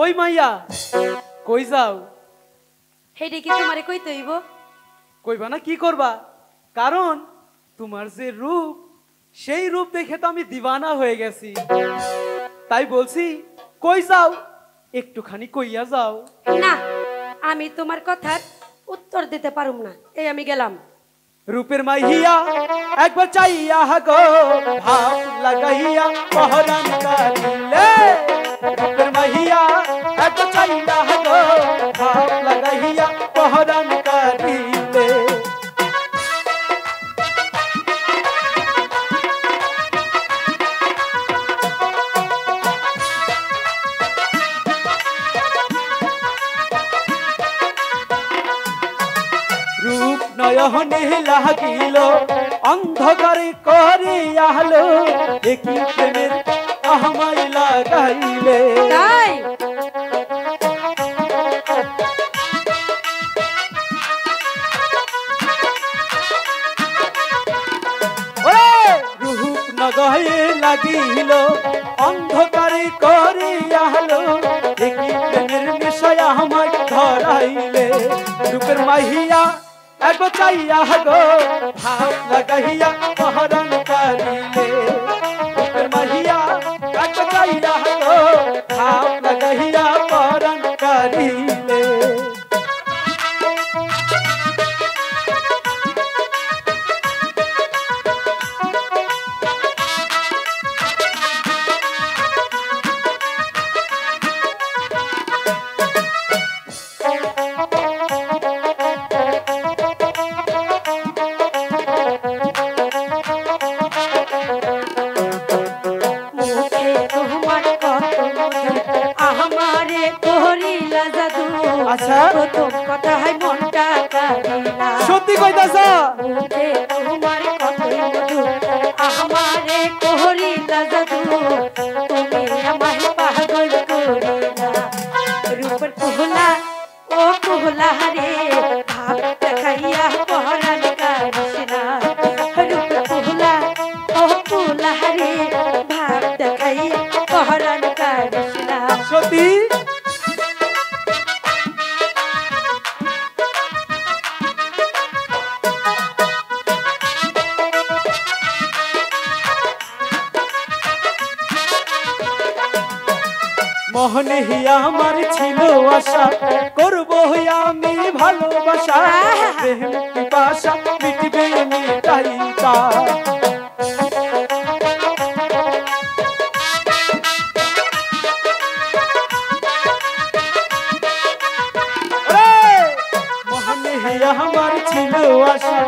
ওই মাইয়া কই যাও? হেডে কি তোমারে কইতে হইব? কইবা না কি করবা, কারণ তোমার যে রূপ সেই রূপ দেখে তো আমি দিওয়ানা হয়ে গেছি। তাই বলছি কই যাও, একটুখানি কইয়া যাও। না, আমি তোমার কথার উত্তর দিতে পারুম না, এই আমি গেলাম। রূপের মাইয়া একবার চাইয়া গো ভাব লাগাইয়া পহরান কারিলে। রূপের মাইয়া একবার চাইয়া গো ভাব লাগাইয়া পহরান কারিলে। রূপ নয়নে লাগিল অন্ধকারে করিয়ালো, একই প্রেমের আমায় লাগাইলে। তাই রূপ নগয়ে লাগিল অন্ধকারে করিয়ালো, একই প্রেমের নেশায় আমায় ধরাইলে। রূপের মাহিয়া একবার চাইয়া গো ভাব লাগাইয়া পহরান কারিলে। রূপের মাহিয়া একবার চাইয়া গো ভাব লাগাইয়া পহরান কারিলে। আচ্ছা, প্রথম কথা হয় মনটা কারিলা। সত্যি কইতাছ? মুখে তোমার কতই মধু, আমারে করিলা জাদু, তুমি আমায় পাগল করিলা। রূপের কোহলা ও কোহলা রে, ভাব দেখাইয়া পহরান কারিস না। রূপের কোহলা ও কোহলা রে, ভাব দেখাইয়া পহরান কারিস না। সত্যি মনে হিয়া আমার ছিল আশা, করবো আমি ভালোবাসা, প্রেম পিপাসা মিটবে মিটাইতা। মনে হিয়া আমার ছিল আশা,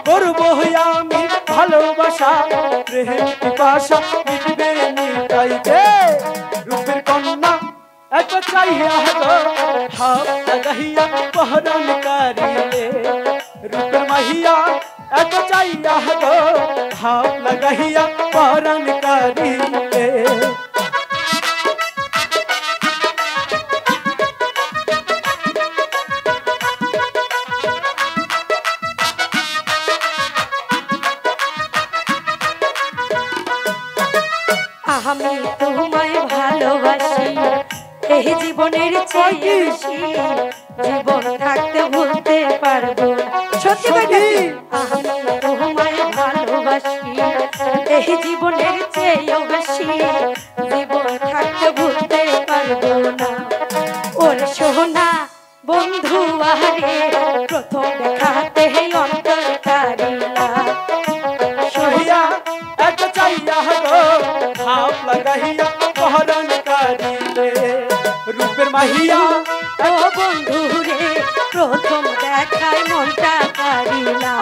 করবো আমি ভালোবাসা, প্রেম পিপাসা মিটবে মিটাইতে। রূপের কন্যা একবার চাইয়া গো ভাব লাগাইয়া পহরান কারিলে। রূপের মাহিয়া একবার চাইয়া গো ভাব লাগাইয়া পহরান কারিলে। আমি তোমায় ভালোবাসি, এই জীবনের চেয়ে বেশি, জীবন থাকতে ভুলতে পারবো না। সত্যি কইতাছি, আমি তোমায় ভালোবাসি, এই জীবনের চেয়েও বেশি, জীবন থাকতে ভুলতে পারবো না। ওর সোনা বন্ধু আহারে, প্রথম দেখাতে অন্তর কারিলা। সহিয়া একবার চাইয়া গো ভাব লাগাইয়া পহরান কারিলে। রূপের মাহিয়া ও বন্ধু রে, প্রথম দেখায় মনটা কারিলা।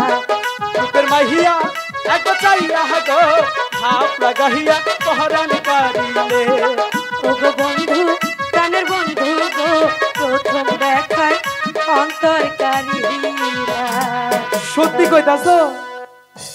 রূপের মাহিয়া একবার চাইয়া গো ভাব লাগাইয়া পহরান কারিলে। ও গো বন্ধু, প্রাণের বন্ধু গো, প্রথম দেখায় অন্তর কারিলা। সত্যি কইতাছ?